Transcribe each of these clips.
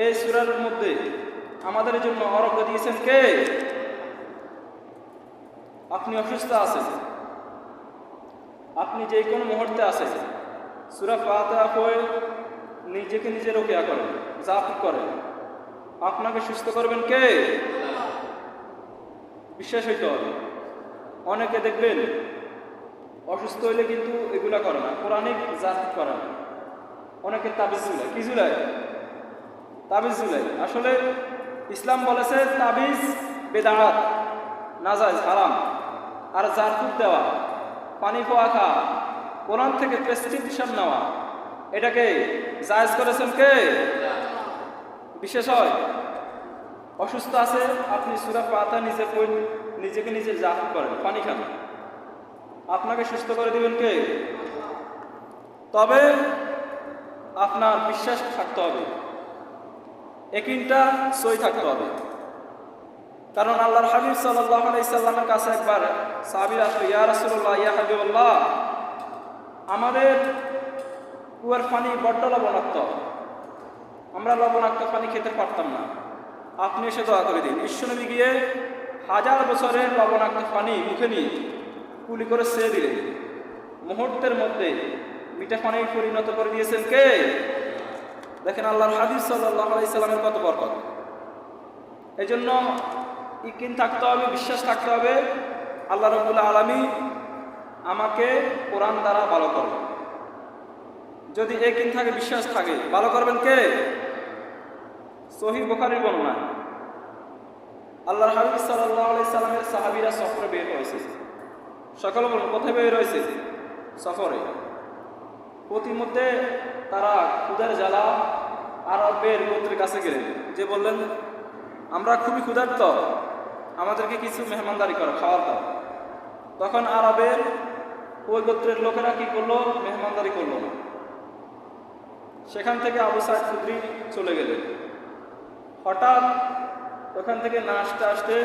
এই সূরার মধ্যে আমাদের জন্য আরোগ্য দিয়েছেন কে? আপনি অসুস্থ আছেন, আপনি যে কোনো মুহূর্তে আছেন, সূরা ফাতিহা পড়ে নিজেকে নিজে রোকেয়া করেন, জাপ করেন, আপনাকে সুস্থ করবেন কে? বিশ্বাস হইতে হবে। অনেকে দেখবেন অসুস্থ হইলে কিন্তু এগুলা করে না, কোরআনিক জাপ করে না। অনেকে তাবিজ ঝুলায়। কি ঝুলায়? তাবিজ ঝুলায়। আসলে ইসলাম বলেছে তাবিজ বেদাত, নাজায়েজ, হারাম। আর জারফুক দেওয়া, পানি পোয়া খাওয়া, কোরআন থেকে প্রেসক্রিপশন নেওয়া, এটাকে জায়েজ করেছেন কে? বিশেষ হয় অসুস্থ আছে, আপনি সূরা ফাতিহা নিজে পড়েন, নিজেকে নিজে জাপ করেন, পানি খান, আপনাকে সুস্থ করে দিবেন কে? তবে আপনার বিশ্বাস থাকতে হবে, একিনটা সই থাকতে হবে। কারণ আল্লাহর হাবিব সাল্লাল্লাহু আলাইহি সাল্লামের কাছে একবার সাহাবীরা আসলো, ইয়া রাসূলুল্লাহ, ইয়া হাবিবাল্লাহ, আমাদের কুয়ার পানি বড্ড লবণাক্ত, আমরা লবণাক্ত পানি খেতে পারতাম না, আপনি এসে দোয়া করে দিন। বিশ্বনবী গিয়ে 1000 বছরের লবণাক্ত পানি মুখে নিয়ে কুলি করে চেয়ে দিলেন, মুহূর্তের মধ্যে মিঠা পানি পরিণত করে দিয়েছেন কে? দেখেন আল্লাহর হাবিব সাল্লাল্লাহু আলাইহি সাল্লামের কত বরকত। এই জন্য ইকিন থাকতে হবে, বিশ্বাস থাকতে হবে, আল্লাহ রাব্বুল আলামিন আমাকে কোরআন দ্বারা ভালো করবে। যদি ইকিন থাকে, বিশ্বাস থাকে, ভালো করবেন কে? সহিহ বুখারীর বর্ণনা, আল্লাহর হাবিব সাল্লাল্লাহু আলাইহি সাল্লামের সাহাবীরা সফরে বের হয়েছে। সকলে বলুন, কোথায় বের হয়েছে? সফরে। প্রতিমধ্যে তারা ক্ষুধার জ্বালা আরবের গোত্রের কাছে গেলেন, যে বললেন, আমরা খুবই ক্ষুধার্ত, আমাদেরকে কিছু মেহমানদারি করো, খাওয়ার দাও। তখন আরবের ওই গোত্রের লোকেরা কি করলো? মেহমানদারি করলো না। সেখান থেকে আবু সাঈদ খুদরি চলে গেলেন। হঠাৎ ওখান থেকে না আসতে আসতে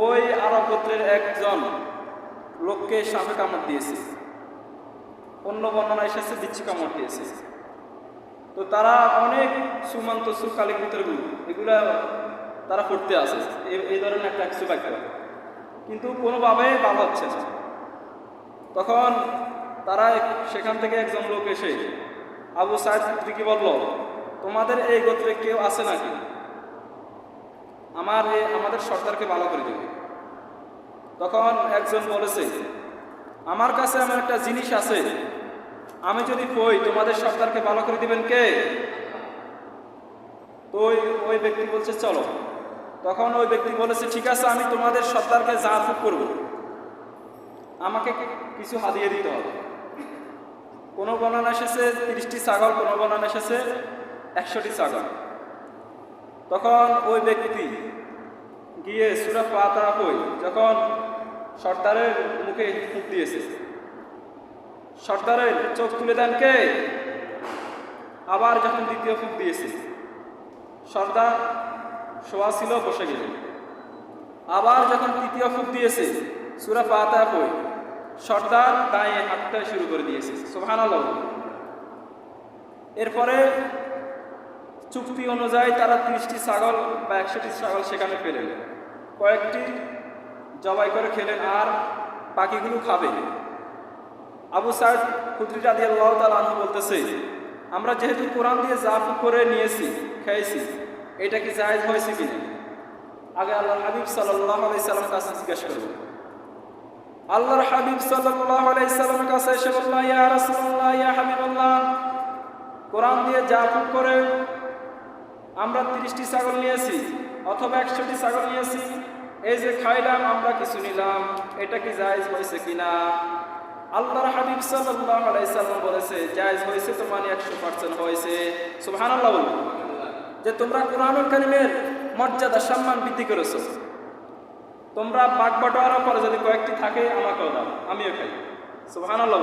ওই আরব গোত্রের একজন লোককে সাপে কামড় দিয়েছে, অন্য বর্ণনা এসেছে বিচ্ছু কামড় দিয়েছে। তো তারা অনেক সুমন্ত সুকালী ভিতরগুলো এগুলা তারা পড়তে আসে, এই ধরনের একটা কিছু বাক্য, কিন্তু কোনোভাবে ভালো হচ্ছে না। তখন তারা সেখান থেকে একজন লোক এসে আবু সাঈদ খুদরিকে বলল, তোমাদের এই গোত্রে কেউ আছে নাকি? আমাদের সর্দারকে ভালো করে দেবে। তখন একজন বলেছে, আমার কাছে এমন একটা জিনিস আছে, আমি যদি কই তোমাদের সর্দারকে ভালো করে দিবেন কে? তো ওই ব্যক্তি বলছে চলো। তখন ওই ব্যক্তি বলেছে, ঠিক আছে, আমি তোমাদের সর্দারকে জাফুক করব, আমাকে কিছু হাদিয়ে দিতে হবে। কোনো বর্ণনা এসেছে 30টি ছাগল, কোনো বর্ণনা এসেছে 100টি ছাগল। তখন ওই ব্যক্তি গিয়ে সূরা ফাতিহা পড়ে যখন সর্দারের মুখে ফুঁক দিয়েছে, সর্দারের চোখ তুলে দেন কে? আবার যখন দ্বিতীয় ফুঁক দিয়েছে, সর্দার শোয়া ছিল, বসে গেলেন। আবার যখন তৃতীয় ফুঁক দিয়েছে সূরা ফাতিহা পড়ে, সর্দার দাঁড়িয়ে হাঁটতে শুরু করে দিয়েছে। সুবহানাল্লাহ। এরপরে চুক্তি অনুযায়ী তারা 30টি ছাগল বা 100টি ছাগল সেখানে পেলেন, কয়েকটি জবাই করে খেলেন, আর বাকিগুলো খাবে। আবু সাঈদ খুদরি রাদিয়াল্লাহু তাআলা আনহু বলতেছে, আমরা যেহেতু কোরআন দিয়ে জাফু করে নিয়েছি, খেয়েছি, এটা কি জায়েজ হয়েছে কিনা? আগে আল্লাহর হাবিব সাল্লাল্লাহু আলাইহি সাল্লামের কাছে জিজ্ঞাসা করব। আল্লাহর হাবিব সাল্লাল্লাহু আলাইহি সাল্লামের কাছে এসে বলল, ইয়া রাসূলুল্লাহ, ইয়া হাবিবাল্লাহ, কোরআন দিয়ে জাফু করে আমরা 30টি ছাগল নিয়েছি অথবা 100টি ছাগল নিয়েছি, এই যে খাইলাম, আমরা কিছু নিলাম, এটা কি জায়েজ হয়েছে কিনা? আল্লাহর হাবিব সাল্লাল্লাহু আলাইহি সাল্লাম বলেছে, জায়েজ হয়েছে তো মানে 100% হয়েছে। সুবহানাল্লাহ। বলুন যে তোমরা কোরআনুল কারীমের মর্যাদা সম্মান বৃদ্ধি করেছো, তোমরা বাগবাটোয়ারা পরে যদি কয়েকটি থাকে আমাকেও দাও, আমিও খাই। সুবহানাল্লাহ।